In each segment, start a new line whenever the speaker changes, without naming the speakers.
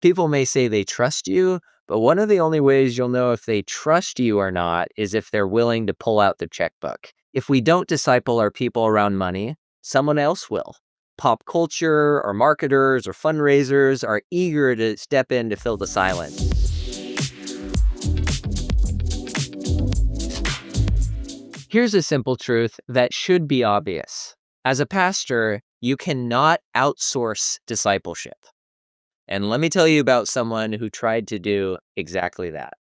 People may say they trust you, but one of the only ways you'll know if they trust you or not is if they're willing to pull out the checkbook. If we don't disciple our people around money, someone else will. Pop culture or marketers or fundraisers are eager to step in to fill the silence. Here's a simple truth that should be obvious. As a pastor, you cannot outsource discipleship. And let me tell you about someone who tried to do exactly that.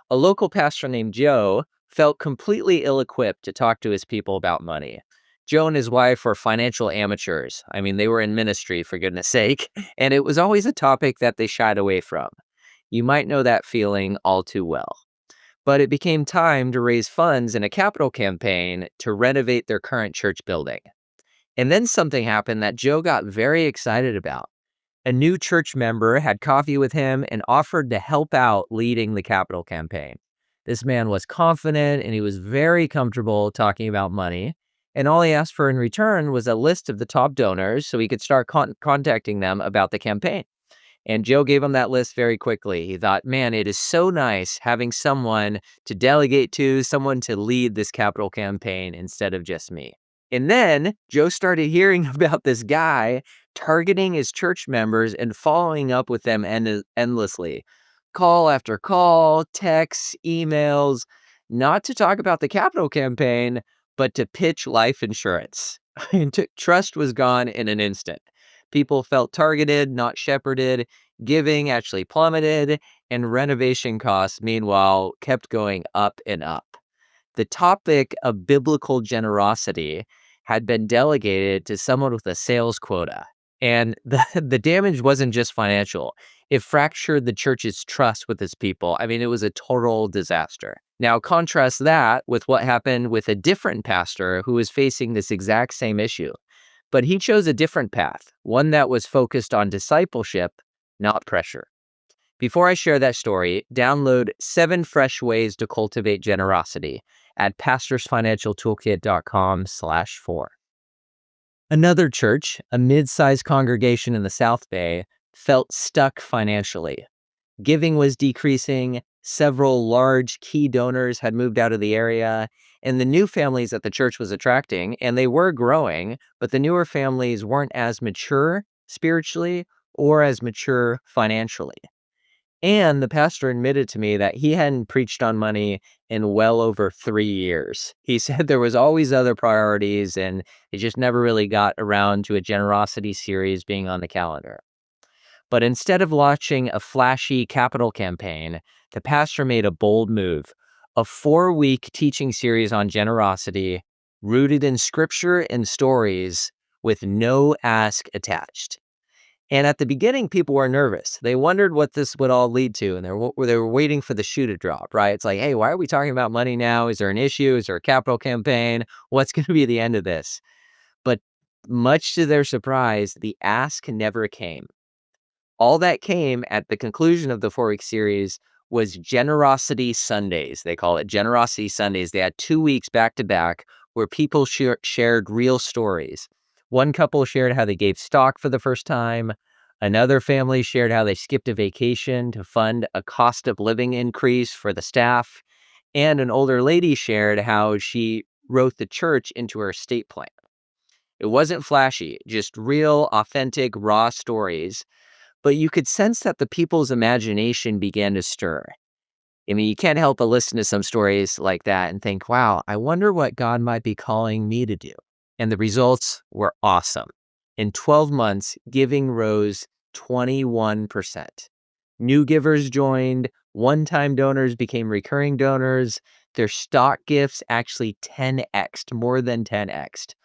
A local pastor named Joe felt completely ill-equipped to talk to his people about money. Joe and his wife were financial amateurs. I mean, they were in ministry, for goodness sake, and it was always a topic that they shied away from. You might know that feeling all too well. But it became time to raise funds in a capital campaign to renovate their current church building. And then something happened that Joe got very excited about. A new church member had coffee with him and offered to help out leading the capital campaign. This man was confident and he was very comfortable talking about money. And all he asked for in return was a list of the top donors so he could start contacting them about the campaign. And Joe gave him that list very quickly. He thought, man, it is so nice having someone to delegate to, someone to lead this capital campaign instead of just me. And then Joe started hearing about this guy targeting his church members and following up with them endlessly. Call after call, texts, emails, not to talk about the capital campaign, but to pitch life insurance. Trust was gone in an instant. People felt targeted, not shepherded. Giving actually plummeted, and renovation costs, meanwhile, kept going up and up. The topic of biblical generosity had been delegated to someone with a sales quota. And the damage wasn't just financial. It fractured the church's trust with its people. I mean, it was a total disaster. Now, contrast that with what happened with a different pastor who was facing this exact same issue. But he chose a different path, one that was focused on discipleship, not pressure. Before I share that story, download 7 fresh ways to cultivate generosity at pastorsfinancialtoolkit.com/4. Another church, a mid-sized congregation in the South Bay, felt stuck financially. Giving was decreasing, several large key donors had moved out of the area, and the new families that the church was attracting, and they were growing, but the newer families weren't as mature spiritually or as mature financially. And the pastor admitted to me that he hadn't preached on money in well over 3 years. He said there was always other priorities, and he just never really got around to a generosity series being on the calendar. But instead of launching a flashy capital campaign, the pastor made a bold move, a 4-week teaching series on generosity rooted in scripture and stories with no ask attached. And at the beginning, people were nervous. They wondered what this would all lead to, and they were waiting for the shoe to drop, right? It's like, hey, why are we talking about money now? Is there an issue? Is there a capital campaign? What's going to be the end of this? But much to their surprise, the ask never came. All that came at the conclusion of the 4-week series was Generosity Sundays. They call it Generosity Sundays. They had 2 weeks back to back where people shared real stories. One couple shared how they gave stock for the first time. Another family shared how they skipped a vacation to fund a cost of living increase for the staff. And an older lady shared how she wrote the church into her estate plan. It wasn't flashy, just real, authentic, raw stories. But you could sense that the people's imagination began to stir. I mean, you can't help but listen to some stories like that and think, wow, I wonder what God might be calling me to do. And the results were awesome. In 12 months, giving rose 21%. New givers joined, one-time donors became recurring donors, their stock gifts actually 10x'd, more than 10x'd.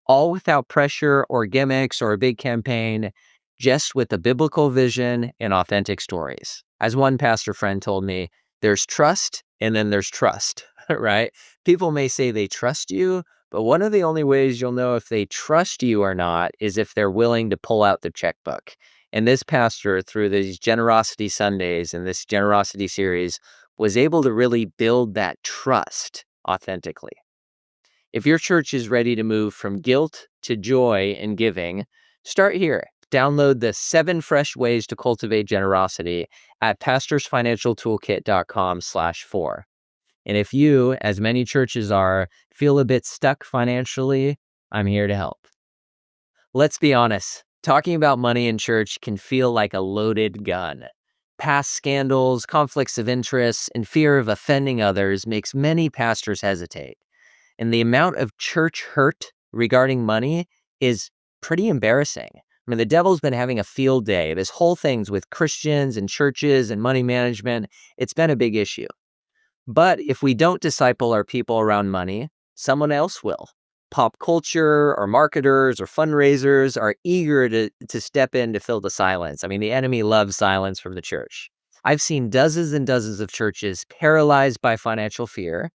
All without pressure or gimmicks or a big campaign, just with a biblical vision and authentic stories. As one pastor friend told me, there's trust and then there's trust, right? People may say they trust you, but one of the only ways you'll know if they trust you or not is if they're willing to pull out the checkbook. And this pastor, through these Generosity Sundays and this Generosity series, was able to really build that trust authentically. If your church is ready to move from guilt to joy in giving, start here. Download the 7 Fresh Ways to Cultivate Generosity at pastorsfinancialtoolkit.com/4. And if you, as many churches are, feel a bit stuck financially, I'm here to help. Let's be honest, talking about money in church can feel like a loaded gun. Past scandals, conflicts of interest, and fear of offending others makes many pastors hesitate. And the amount of church hurt regarding money is pretty embarrassing. I mean, the devil's been having a field day. This whole thing's with Christians and churches and money management. It's been a big issue. But if we don't disciple our people around money, someone else will. Pop culture or marketers or fundraisers are eager to step in to fill the silence. I mean, the enemy loves silence from the church. I've seen dozens and dozens of churches paralyzed by financial fear,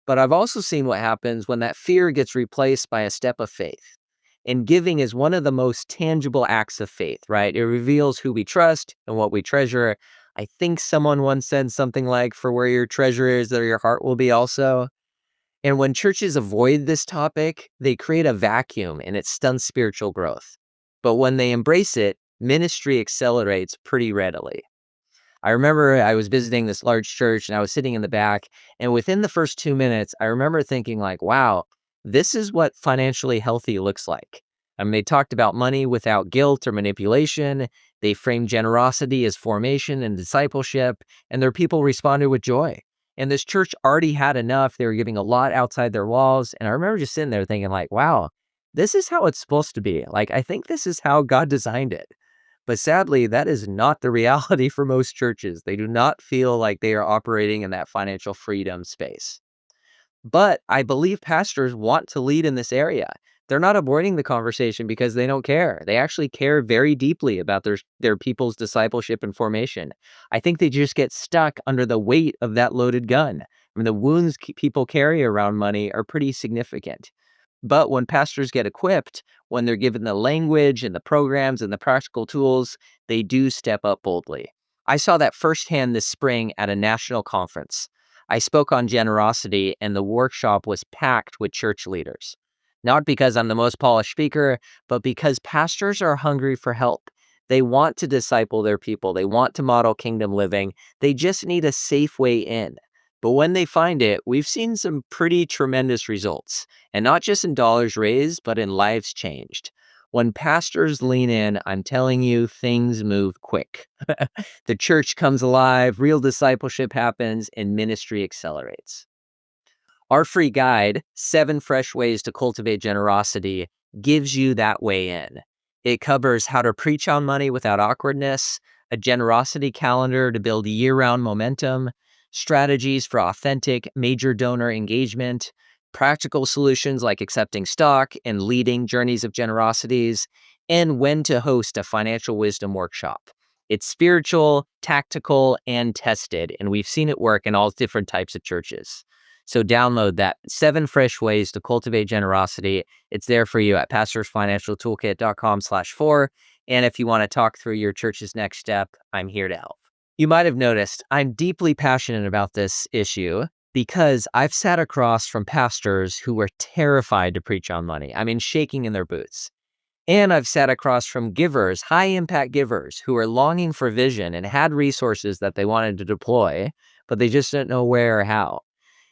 but I've also seen what happens when that fear gets replaced by a step of faith. And giving is one of the most tangible acts of faith, right? It reveals who we trust and what we treasure. I think someone once said something like, "For where your treasure is, there your heart will be also." And when churches avoid this topic, they create a vacuum and it stunts spiritual growth. But when they embrace it, ministry accelerates pretty readily. I remember I was visiting this large church and I was sitting in the back, and within the first 2 minutes, I remember thinking like, wow, this is what financially healthy looks like. I mean, they talked about money without guilt or manipulation. They framed generosity as formation and discipleship, and their people responded with joy. And this church already had enough. They were giving a lot outside their walls. And I remember just sitting there thinking like, wow, this is how it's supposed to be. Like, I think this is how God designed it. But sadly, that is not the reality for most churches. They do not feel like they are operating in that financial freedom space. But I believe pastors want to lead in this area. They're not avoiding the conversation because they don't care. They actually care very deeply about their people's discipleship and formation. I think they just get stuck under the weight of that loaded gun. I mean, the wounds people carry around money are pretty significant. But when pastors get equipped, when they're given the language and the programs and the practical tools, they do step up boldly. I saw that firsthand this spring at a national conference. I spoke on generosity, and the workshop was packed with church leaders. Not because I'm the most polished speaker, but because pastors are hungry for help. They want to disciple their people. They want to model kingdom living. They just need a safe way in. But when they find it, we've seen some pretty tremendous results, and not just in dollars raised, but in lives changed. When pastors lean in, I'm telling you, things move quick. The church comes alive, real discipleship happens, and ministry accelerates. Our free guide, 7 Fresh Ways to Cultivate Generosity, gives you that way in. It covers how to preach on money without awkwardness, a generosity calendar to build year-round momentum, strategies for authentic major donor engagement, practical solutions like accepting stock and leading journeys of generosities, and when to host a financial wisdom workshop. It's spiritual, tactical, and tested, and we've seen it work in all different types of churches. So download that 7 Fresh Ways to Cultivate Generosity. It's there for you at pastorsfinancialtoolkit.com/4. And if you want to talk through your church's next step, I'm here to help. You might have noticed I'm deeply passionate about this issue because I've sat across from pastors who were terrified to preach on money. I mean, shaking in their boots. And I've sat across from givers, high impact givers, who are longing for vision and had resources that they wanted to deploy, but they just didn't know where or how.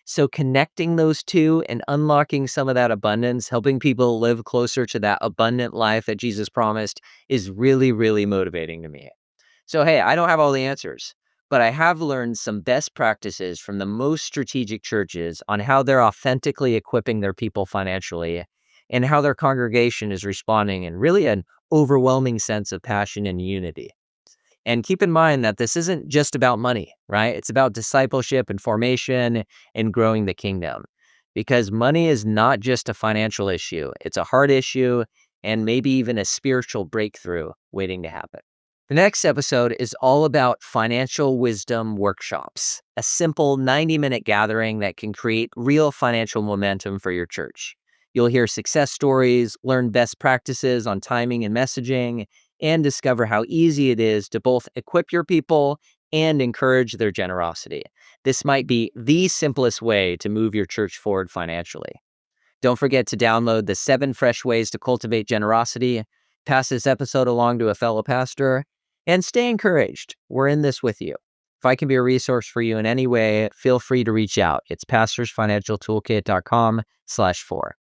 So connecting those two and unlocking some of that abundance, helping people live closer to that abundant life that Jesus promised is really, really motivating to me. So, hey, I don't have all the answers, but I have learned some best practices from the most strategic churches on how they're authentically equipping their people financially and how their congregation is responding in really an overwhelming sense of passion and unity. And keep in mind that this isn't just about money, right? It's about discipleship and formation and growing the kingdom. Because money is not just a financial issue, it's a heart issue and maybe even a spiritual breakthrough waiting to happen. The next episode is all about financial wisdom workshops, a simple 90-minute gathering that can create real financial momentum for your church. You'll hear success stories, learn best practices on timing and messaging, and discover how easy it is to both equip your people and encourage their generosity. This might be the simplest way to move your church forward financially. Don't forget to download the 7 Fresh Ways to Cultivate Generosity. Pass this episode along to a fellow pastor, and stay encouraged. We're in this with you. If I can be a resource for you in any way, feel free to reach out. It's pastorsfinancialtoolkit.com/4.